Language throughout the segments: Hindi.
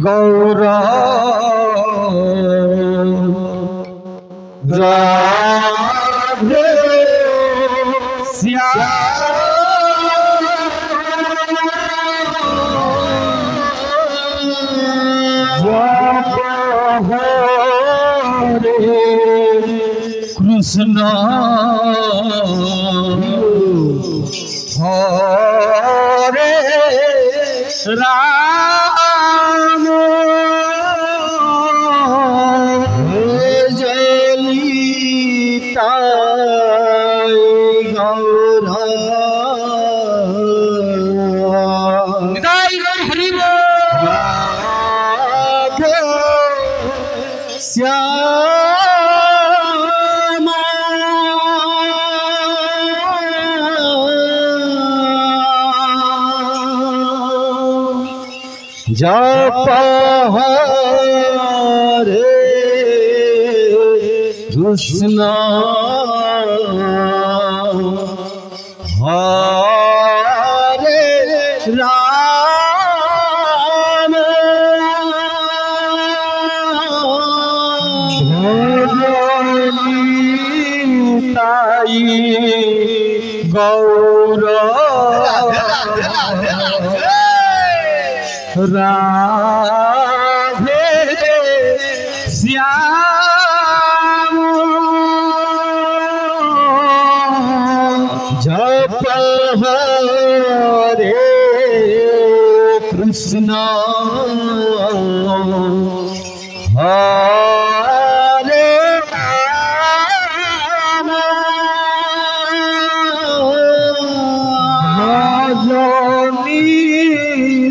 गौर राधे श्याम हरे कृष्ण हरे राम जलिता गौर श्याम जप हरे कृष्ण हरे राम ताई गौर राधे श्याम जप हरे कृष्ण हरे राम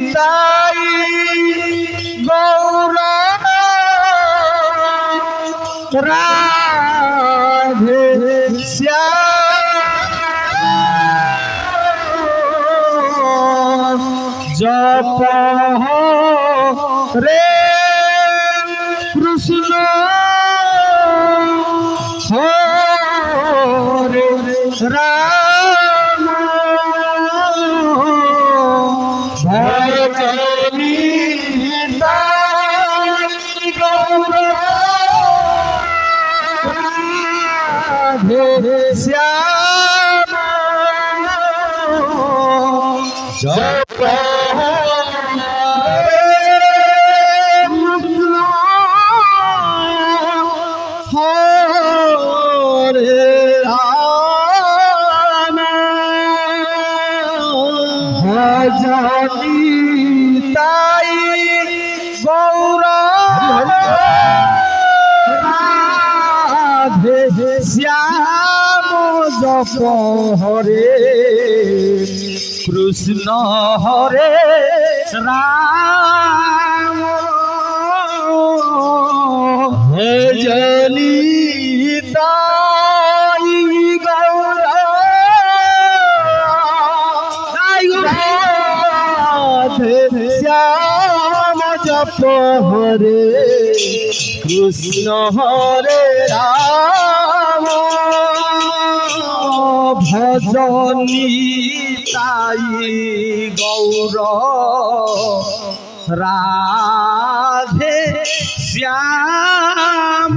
भजनिताई गौर राधे श्याम जप रे कृष्ण हरे राम भजनिताई गौर राधे श्याम जप हरे कृष्ण हरे राम भजनिताई गौर राधे श्याम जप हरे कृष्ण हरे राम भजनिताई गौर राधे श्याम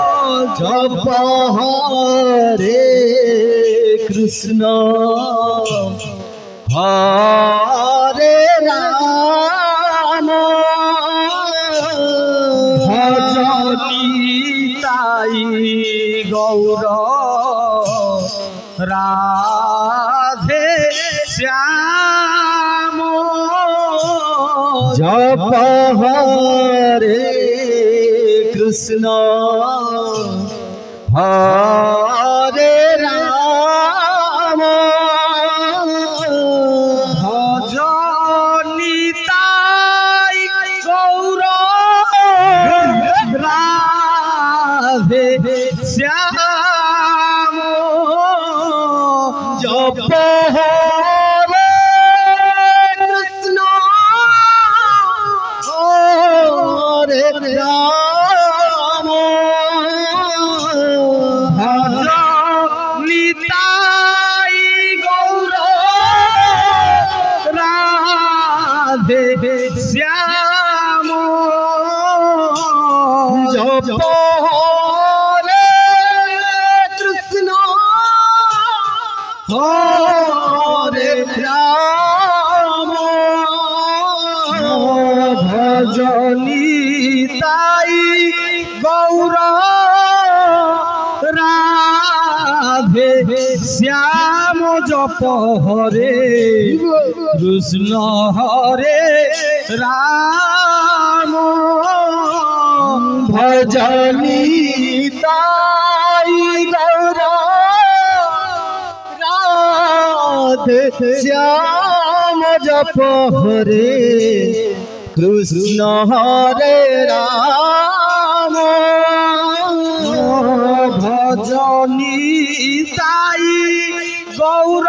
जप हरे कृष्ण हरे राम भजनिताई गौर राधे श्याम जप हरे कृष्ण हरे राम भजनिताई गौर राधे श्याम जप हरे कृष्ण हरे राम भजनिताई गौर राधे श्याम जप हरे कृष्ण हरे राम श्याम जप हरे कृष्ण हरे राम भजनी ताई गौर राधे श्याम जप हरे कृष्ण हरे राम भजनी ताई गौर राधे श्याम जप हरे कृष्ण हरे राम भजनी ताई गौर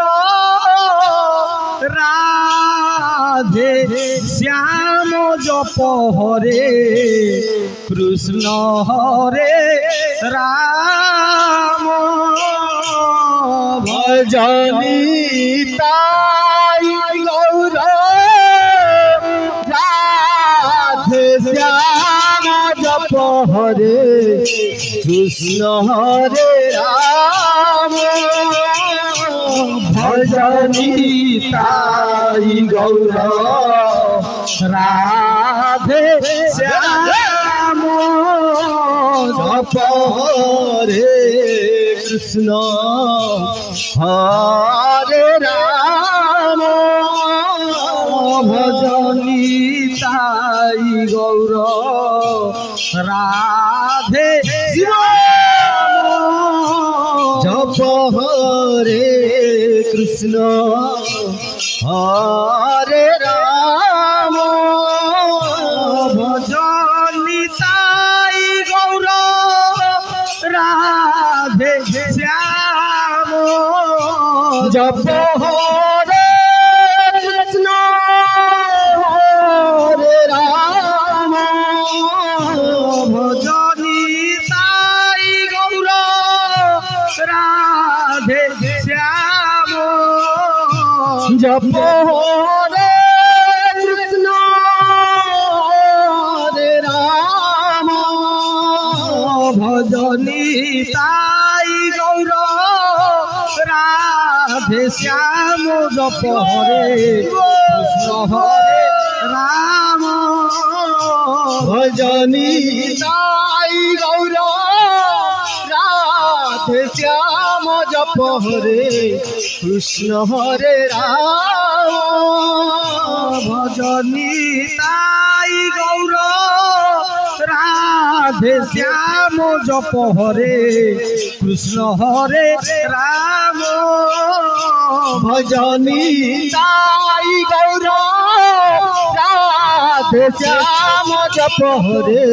राधे श्याम जप हरे कृष्ण हरे राम भजनी ताई गौर राधे श्याम जप हरे कृष्ण हरे राम भजनी ताई गौर राधे श्याम जप हरे कृष्ण हरे राम भजनी ताई गौर राधे श्याम जप हरे कृष्ण हरे राम भजनी ताई गौर राधे श्याम जप हरे कृष्ण हरे राम भजनी ताई गौर राधे श्याम जप हरे कृष्ण हरे राम भजनी ताई गौर राधे श्याम जप हरे कृष्ण हरे राम भजनी ताई गौर राधे श्याम जप हरे कृष्ण हरे राम भजनी ताई गौर राधे श्याम जप हरे कृष्ण हरे राम भजनी ताई गौर राधे श्याम जप हरे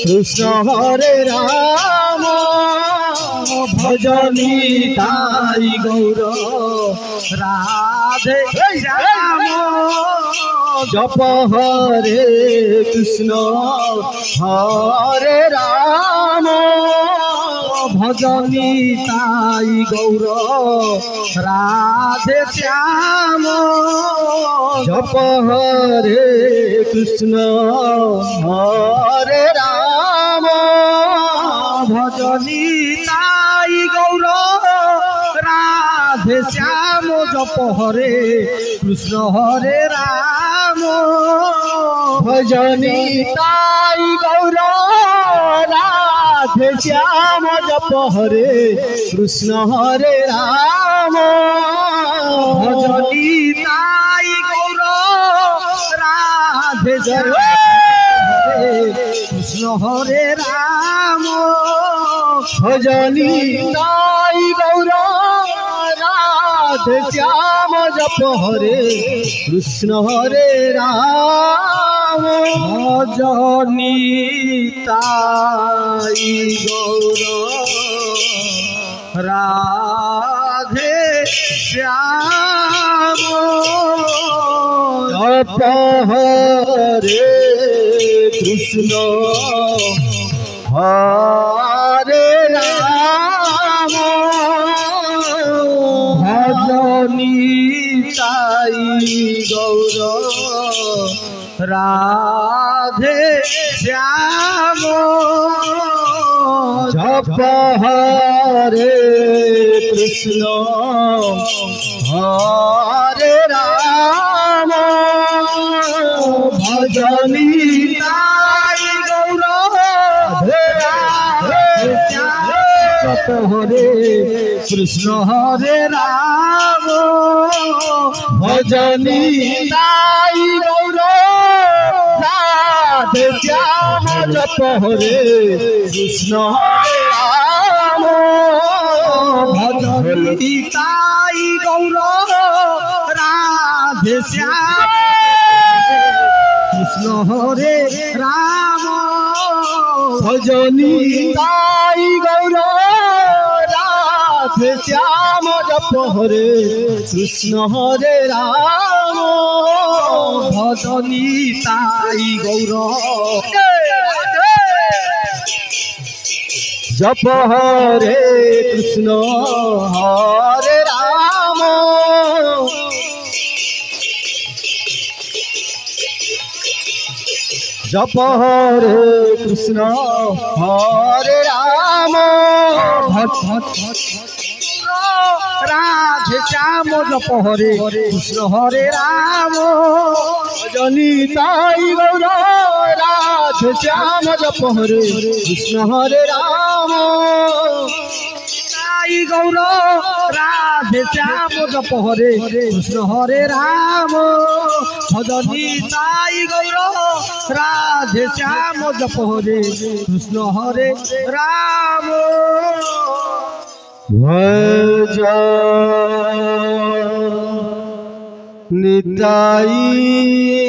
कृष्ण हरे राम भजनी ताई गौर राधे श्याम जप हरे कृष्ण हरे राम भजनी ताई गौर राधे श्याम जप हरे कृष्ण हरे राम भजनी ताई गौर राधे श्याम जप हरे कृष्ण हरे राम भजनी ताई गौर राधे श्याम जप हरे कृष्ण हरे राम भजनी ताई गौर राधे श्याम कृष्ण हरे राम भजनी ताई गौर राधे श्याम जप हरे कृष्ण हरे राम भजनी ताई गौर राधे श्याम जप हरे कृष्ण हरे राम भजनी ताई गौर राधे श्याम जप हरे कृष्ण हरे राम भजनी ताई गौर जप हरे कृष्ण हरे राम भजनी ताई गौर राधे श्याम जप हरे कृष्ण हरे राम भजनी ताई गौर राधे श्याम कृष्ण हरे राम भजनी ताई गौर राधे श्याम जप हरे कृष्ण हरे राम भजनी ताई गौर जप हरे कृष्ण हरे राम जप हरे कृष्ण हरे राम राधे श्याम जप हरे कृष्ण हरे राम भजनी ताई गौर राधे श्याम जप हरे कृष्ण हरे राम ताई गौर राधे श्याम जप हरे कृष्ण हरे राम भजनी ताई गौर राधे श्याम जप हरे कृष्ण हरे राम भज निताई।